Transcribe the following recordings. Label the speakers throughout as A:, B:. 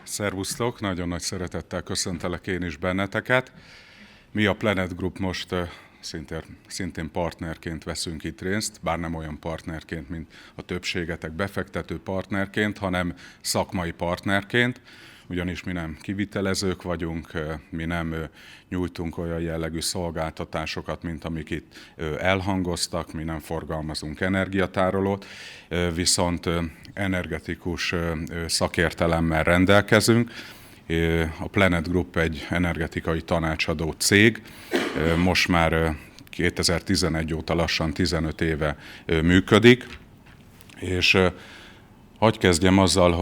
A: Szervusztok, nagyon nagy szeretettel köszöntelek én is benneteket. Mi a Planet Group most szintén partnerként veszünk itt részt, bár nem olyan partnerként, mint a többségetek befektető partnerként, hanem szakmai partnerként, ugyanis mi nem kivitelezők vagyunk, mi nem nyújtunk olyan jellegű szolgáltatásokat, mint amik itt elhangoztak, mi nem forgalmazunk energiatárolót, viszont energetikus szakértelemmel rendelkezünk. A Planet Group egy energetikai tanácsadó cég, most már 2011 óta lassan 15 éve működik, és hadd kezdjem azzal,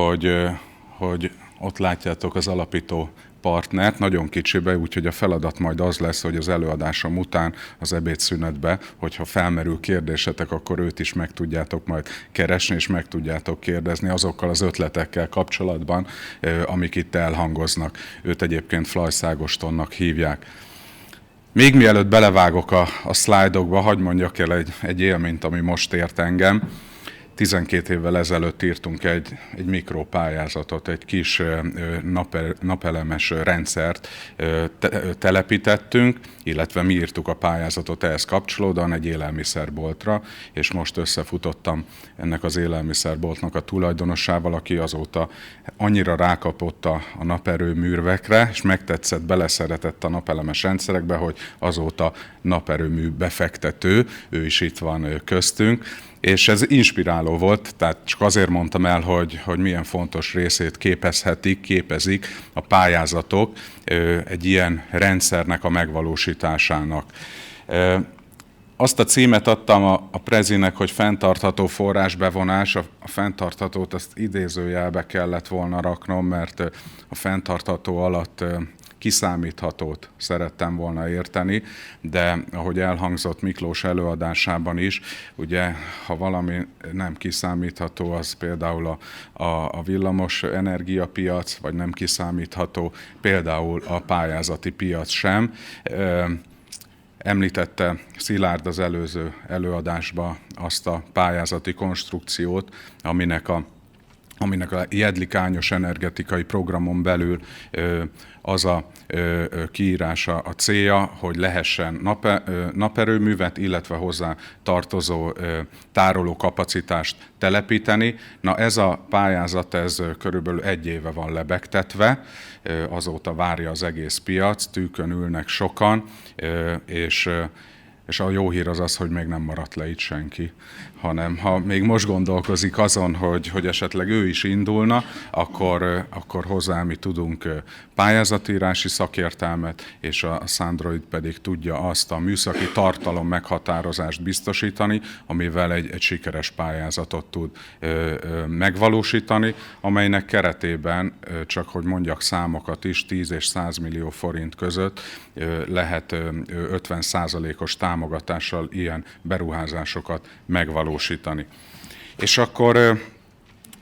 A: hogy ott látjátok az alapító partnert, nagyon kicsibe, úgyhogy a feladat majd az lesz, hogy az előadásom után az ebédszünetbe, hogyha felmerül kérdésetek, akkor őt is meg tudjátok majd keresni, és meg tudjátok kérdezni azokkal az ötletekkel kapcsolatban, amik itt elhangoznak. Őt egyébként Flajsz Ágostonnak hívják. Még mielőtt belevágok a szlájdokba, hadd mondjak el egy élményt, ami most ért engem. 12 évvel ezelőtt írtunk egy mikropályázatot, egy kis napelemes rendszert telepítettünk, illetve mi írtuk a pályázatot ehhez kapcsolódóan egy élelmiszerboltra, és most összefutottam ennek az élelmiszerboltnak a tulajdonosával, aki azóta annyira rákapott a naperőművekre, és megtetszett, beleszeretett a napelemes rendszerekbe, hogy azóta naperőmű befektető, ő is itt van köztünk. És ez inspiráló volt, tehát csak azért mondtam el, hogy milyen fontos részét képezik a pályázatok egy ilyen rendszernek a megvalósításának. Azt a címet adtam a Prezinek, hogy fenntartható forrásbevonás. A fenntarthatót azt idézőjelbe kellett volna raknom, mert a fenntartható alatt kiszámíthatót szerettem volna érteni, de ahogy elhangzott Miklós előadásában is, ugye ha valami nem kiszámítható, az például a villamos energiapiac, vagy nem kiszámítható például a pályázati piac sem. Említette Szilárd az előző előadásban azt a pályázati konstrukciót, aminek a jedlikányos energetikai programon belül az a kiírása, a célja, hogy lehessen naperőművet, illetve hozzá tartozó tárolókapacitást telepíteni. Na ez a pályázat, ez körülbelül 1 éve van lebegtetve, azóta várja az egész piac, tűkön ülnek sokan, és a jó hír az, hogy még nem maradt le itt senki, hanem ha még most gondolkozik azon, hogy esetleg ő is indulna, akkor hozzá mi tudunk pályázatírási szakértelmet, és a Sandroid pedig tudja azt a műszaki tartalom meghatározást biztosítani, amivel egy sikeres pályázatot tud megvalósítani, amelynek keretében, csak hogy mondjak számokat is, 10 és 100 millió forint között lehet 50%-os támogatással ilyen beruházásokat megvalósítani. És akkor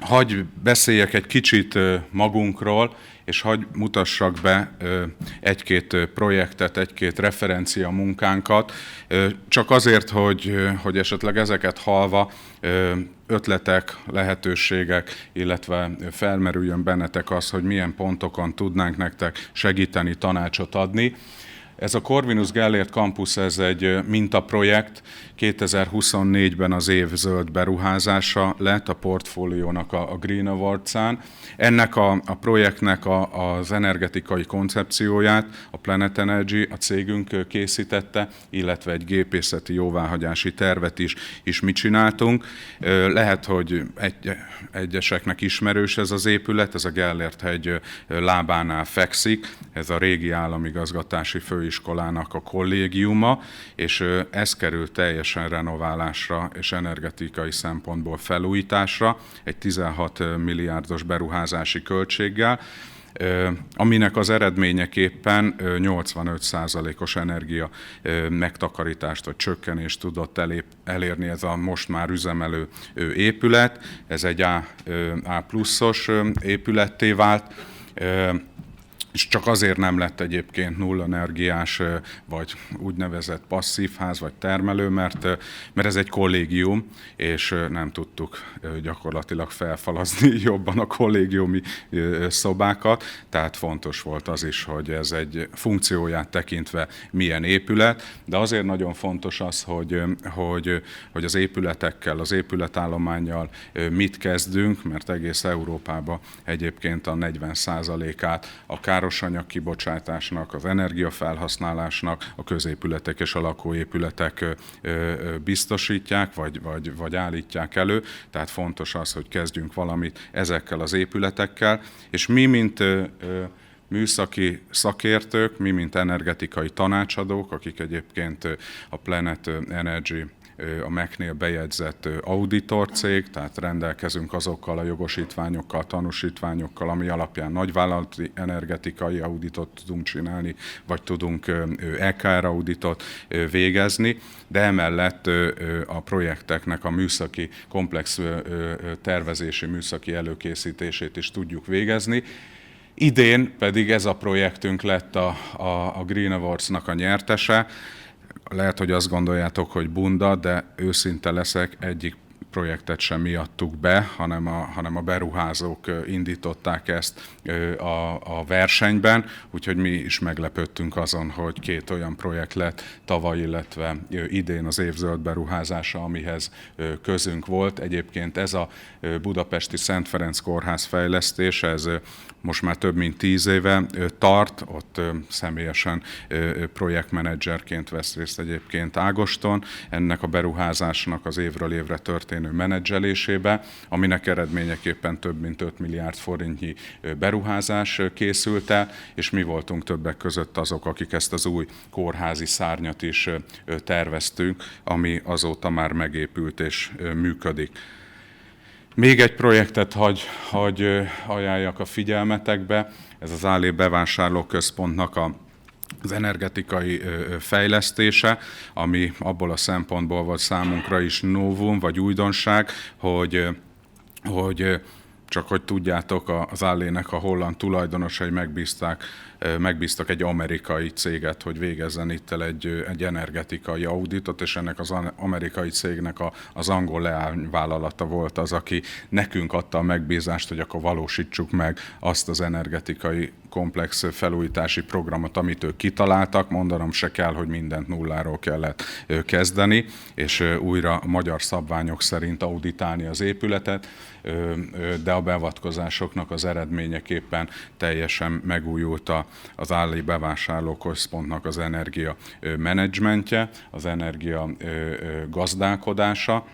A: hagyj beszéljek egy kicsit magunkról, és hagyj mutassak be egy-két projektet, egy-két referencia munkánkat, csak azért, hogy esetleg ezeket hallva ötletek, lehetőségek, illetve felmerüljön bennetek az, hogy milyen pontokon tudnánk nektek segíteni, tanácsot adni. Ez a Corvinus Gellért Campus, ez egy mintaprojekt, 2024-ben az év zöld beruházása lett a portfóliónak a Green Awards-án. Ennek a projektnek az energetikai koncepcióját a Planet Energy, a cégünk készítette, illetve egy gépészeti jóváhagyási tervet is mi csináltunk. Lehet, hogy egyeseknek ismerős ez az épület, ez a Gellért-hegy lábánál fekszik, ez a régi államigazgatási főiskolának a kollégiuma, és ez került teljesen renoválásra és energetikai szempontból felújításra, egy 16 milliárdos beruházási költséggel, aminek az eredményeképpen 85%-os energia megtakarítást vagy csökkenést tudott elérni ez a most már üzemelő épület. Ez egy A+-os épületté vált. és csak azért nem lett egyébként nullenergiás, vagy úgynevezett passzív ház, vagy termelő, mert ez egy kollégium, és nem tudtuk gyakorlatilag felfalazni jobban a kollégiumi szobákat, tehát fontos volt az is, hogy ez egy funkcióját tekintve milyen épület, de azért nagyon fontos az, hogy az épületekkel, az épületállománnyal mit kezdünk, mert egész Európában egyébként a 40%-át a károsanyag kibocsátásnak, az energiafelhasználásnak a középületek és a lakóépületek biztosítják, vagy állítják elő. Tehát fontos az, hogy kezdjünk valamit ezekkel az épületekkel, és mi, mint műszaki szakértők, mi, mint energetikai tanácsadók, akik egyébként a Planet Energy a MEC-nél bejegyzett auditorcég, tehát rendelkezünk azokkal a jogosítványokkal, tanúsítványokkal, ami alapján nagyvállalati energetikai auditot tudunk csinálni, vagy tudunk EKR auditot végezni, de emellett a projekteknek a műszaki, komplex tervezési, műszaki előkészítését is tudjuk végezni. Idén pedig ez a projektünk lett a Green Awards-nak a nyertese. Lehet, hogy azt gondoljátok, hogy bunda, de őszinte leszek, egyik projektet sem miattuk be, hanem a beruházók indították ezt a versenyben, úgyhogy mi is meglepődtünk azon, hogy 2 olyan projekt lett tavaly, illetve idén az év zöld beruházása, amihez közünk volt. Egyébként ez a budapesti Szent Ferenc kórház fejlesztése, ez most már több mint 10 éve tart, ott személyesen projektmenedzserként vesz részt egyébként Ágoston, ennek a beruházásnak az évről évre történő menedzselésébe, aminek eredményeképpen több mint 5 milliárd forintnyi beruházás készült el, és mi voltunk többek között azok, akik ezt az új kórházi szárnyat is terveztünk, ami azóta már megépült és működik. Még egy projektet hagy ajánljak a figyelmetekbe, ez az Állé bevásárlóközpontnak az energetikai fejlesztése, ami abból a szempontból volt számunkra is novum, vagy újdonság, hogy csak hogy tudjátok, az Allének a holland tulajdonosai megbíztak egy amerikai céget, hogy végezzen itt el egy energetikai auditot, és ennek az amerikai cégnek az angol leányvállalata volt az, aki nekünk adta a megbízást, hogy akkor valósítsuk meg azt az energetikai komplex felújítási programot, amit ők kitaláltak. Mondanom se kell, hogy mindent nulláról kellett kezdeni, és újra a magyar szabványok szerint auditálni az épületet, de a beavatkozásoknak az eredményeképpen teljesen megújult az Állé bevásárlóközpontnak az energia menedzsmentje, az energia gazdálkodása.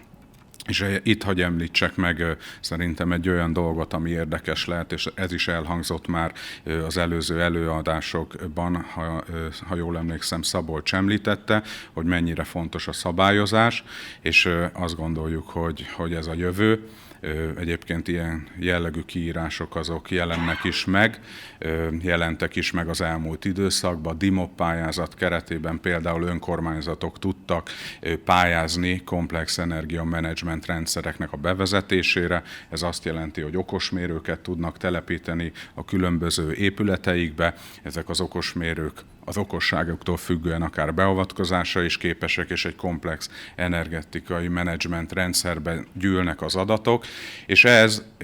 A: És itt hagy említsek meg szerintem egy olyan dolgot, ami érdekes lehet, és ez is elhangzott már az előző előadásokban, ha jól emlékszem, Szabolcs említette, hogy mennyire fontos a szabályozás, és azt gondoljuk, hogy ez a jövő. Egyébként ilyen jellegű kiírások azok jelentek is meg az elmúlt időszakban. A DIMOP pályázat keretében például önkormányzatok tudtak pályázni komplex energiamenedzsment rendszereknek a bevezetésére. Ez azt jelenti, hogy okosmérőket tudnak telepíteni a különböző épületeikbe. Ezek az okosmérők az okosságoktól függően akár beavatkozásra is képesek, és egy komplex energetikai menedzsment rendszerben gyűlnek az adatok, és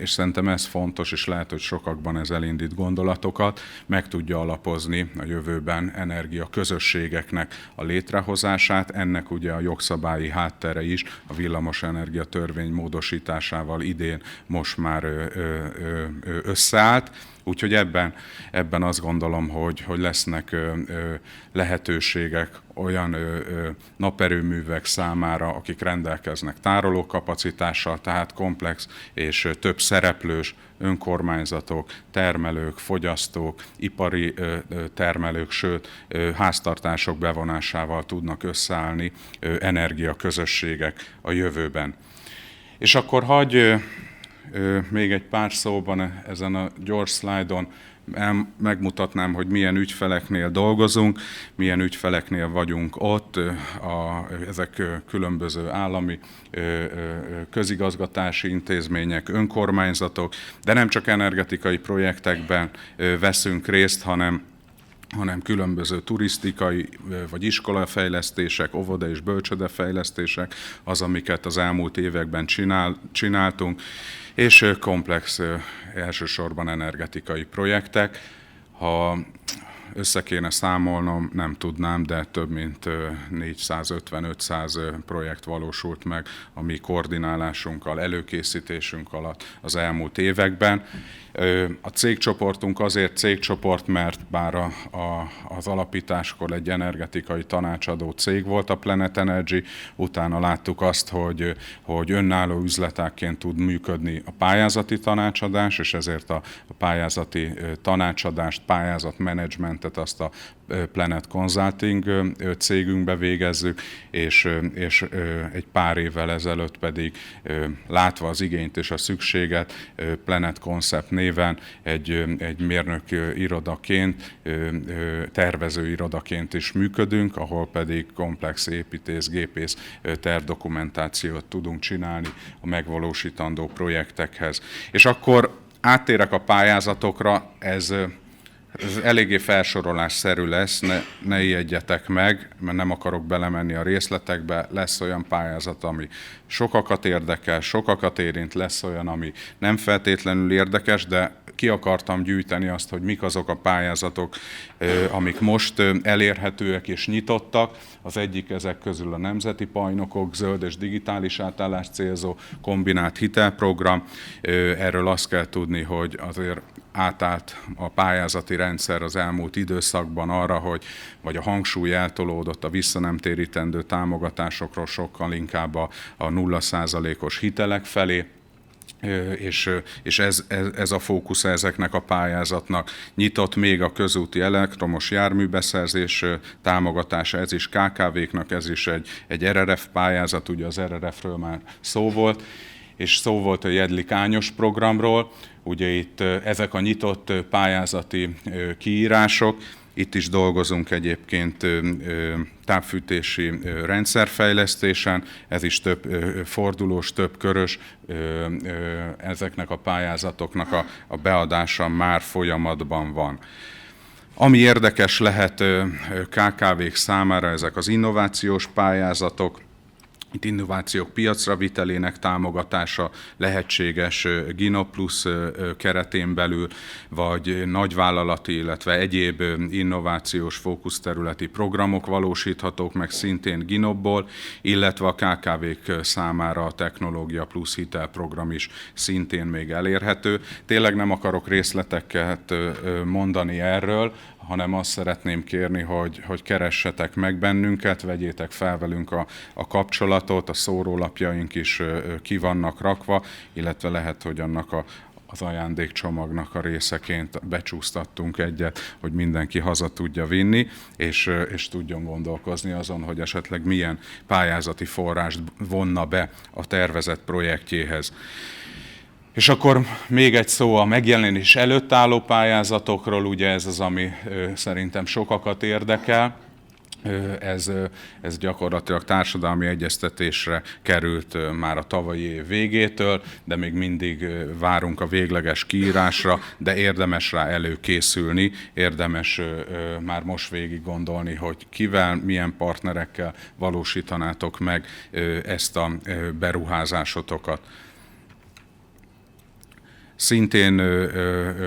A: szerintem ez fontos, és lehet, hogy sokakban ez elindít gondolatokat, meg tudja alapozni a jövőben energia közösségeknek a létrehozását. Ennek ugye a jogszabályi háttere is a villamosenergia törvény módosításával idén most már összeállt. Úgyhogy ebben azt gondolom, hogy lesznek lehetőségek olyan naperőművek számára, akik rendelkeznek tárolókapacitással, tehát komplex és több szereplős önkormányzatok, termelők, fogyasztók, ipari termelők, sőt háztartások bevonásával tudnak összeállni energiaközösségek a jövőben. És akkor hagy még egy pár szóban ezen a gyors szlájdon megmutatnám, hogy milyen ügyfeleknél dolgozunk, milyen ügyfeleknél vagyunk ott, ezek különböző állami közigazgatási intézmények, önkormányzatok, de nem csak energetikai projektekben veszünk részt, hanem különböző turisztikai vagy iskolafejlesztések, óvoda és bölcsődefejlesztések, az, amiket az elmúlt években csináltunk, és komplex, elsősorban energetikai projektek. Ha össze kéne számolnom, nem tudnám, de több mint 450-500 projekt valósult meg a mi koordinálásunkkal, előkészítésünk alatt az elmúlt években. A cégcsoportunk azért cégcsoport, mert bár az alapításkor egy energetikai tanácsadó cég volt a Planet Energy, utána láttuk azt, hogy önálló üzletágként tud működni a pályázati tanácsadás, és ezért a pályázati tanácsadást, pályázatmenedzsmentet azt a Planet Consulting cégünkbe végezzük, és egy pár évvel ezelőtt pedig látva az igényt és a szükséget Planet Concept néven egy mérnök irodaként, tervező irodaként is működünk, ahol pedig komplex építész, gépész tervdokumentációt tudunk csinálni a megvalósítandó projektekhez. És akkor áttérek a pályázatokra, ez eléggé felsorolásszerű lesz, ne ijedjetek meg, mert nem akarok belemenni a részletekbe. Lesz olyan pályázat, ami sokakat érdekel, sokakat érint, lesz olyan, ami nem feltétlenül érdekes, de ki akartam gyűjteni azt, hogy mik azok a pályázatok, amik most elérhetőek és nyitottak. Az egyik ezek közül a Nemzeti Bajnokok zöld és digitális átállást célzó kombinált hitelprogram. Erről azt kell tudni, hogy azért átállt a pályázati rendszer az elmúlt időszakban arra, vagy a hangsúly eltolódott a visszanemtérítendő támogatásokról sokkal inkább a 0%-os hitelek felé. És ez a fókusz ezeknek a pályázatnak. Nyitott még a közúti elektromos járműbeszerzés támogatása, ez is KKV-knak, ez is egy RRF pályázat, ugye az RRF-ről már szó volt, és szó volt a jedlikányos programról. Ugye itt ezek a nyitott pályázati kiírások, itt is dolgozunk egyébként távfűtési rendszerfejlesztésen, ez is több fordulós, több körös, ezeknek a pályázatoknak a beadása már folyamatban van. Ami érdekes lehet KKV-k számára, ezek az innovációs pályázatok, itt innovációk piacra vitelének támogatása lehetséges Ginoplus keretén belül, vagy nagyvállalati, illetve egyéb innovációs fókuszterületi programok valósíthatók meg szintén Ginopból, illetve a KKV-k számára a Technológia Plus hitelprogram is szintén még elérhető. Tényleg nem akarok részleteket mondani erről, hanem azt szeretném kérni, hogy keressetek meg bennünket, vegyétek fel velünk a kapcsolatot, a szórólapjaink is ki vannak rakva, illetve lehet, hogy annak az ajándékcsomagnak a részeként becsúsztattunk egyet, hogy mindenki haza tudja vinni, és tudjon gondolkozni azon, hogy esetleg milyen pályázati forrást vonna be a tervezett projektjéhez. És akkor még egy szó a megjelenés előtt álló pályázatokról, ugye ez az, ami szerintem sokakat érdekel. Ez gyakorlatilag társadalmi egyeztetésre került már a tavalyi év végétől, de még mindig várunk a végleges kiírásra, de érdemes rá előkészülni, érdemes már most végig gondolni, hogy kivel, milyen partnerekkel valósítanátok meg ezt a beruházásotokat. Szintén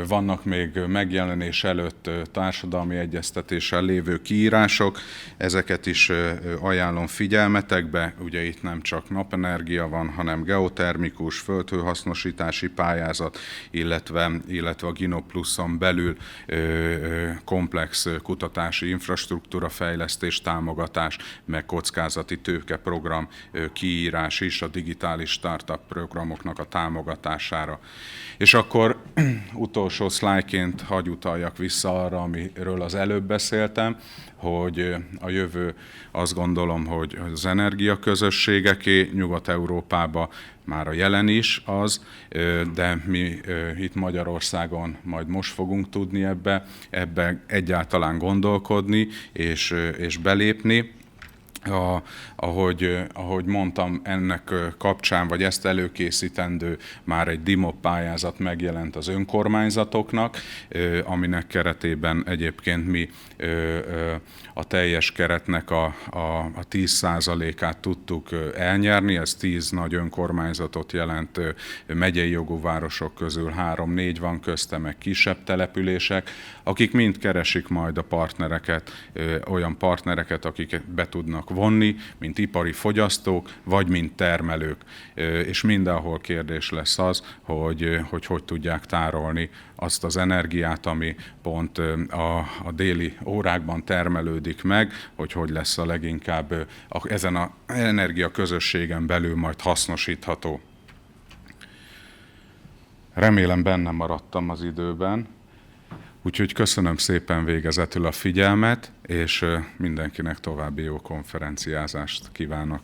A: vannak még megjelenés előtt társadalmi egyeztetéssel lévő kiírások, ezeket is ajánlom figyelmetekbe, ugye itt nem csak napenergia van, hanem geotermikus, földhőhasznosítási pályázat, illetve a Ginopluson belül komplex kutatási infrastruktúra fejlesztés támogatás, meg kockázati tőkeprogram kiírás is a digitális startup programoknak a támogatására. És akkor utolsó szlájdként hagy utaljak vissza arra, amiről az előbb beszéltem, hogy a jövő, azt gondolom, hogy az energiaközösségeké, Nyugat-Európában már a jelen is az, de mi itt Magyarországon majd most fogunk tudni ebbe egyáltalán gondolkodni és belépni. Ahogy mondtam, ennek kapcsán, vagy ezt előkészítendő már egy DIMOP pályázat megjelent az önkormányzatoknak, aminek keretében egyébként mi a teljes keretnek a 10%-át tudtuk elnyerni. Ez 10 nagy önkormányzatot jelent, megyei jogú városok közül 3-4 van közte, meg kisebb települések, akik mind keresik majd a partnereket, olyan partnereket, akik be tudnak vonni, mint ipari fogyasztók, vagy mint termelők. És mindenhol kérdés lesz az, hogy tudják tárolni azt az energiát, ami pont a déli órákban termelődik meg, hogy lesz a leginkább ezen az energiaközösségen belül majd hasznosítható. Remélem benne maradtam az időben, úgyhogy köszönöm szépen végezetül a figyelmet, és mindenkinek további jó konferenciázást kívánok.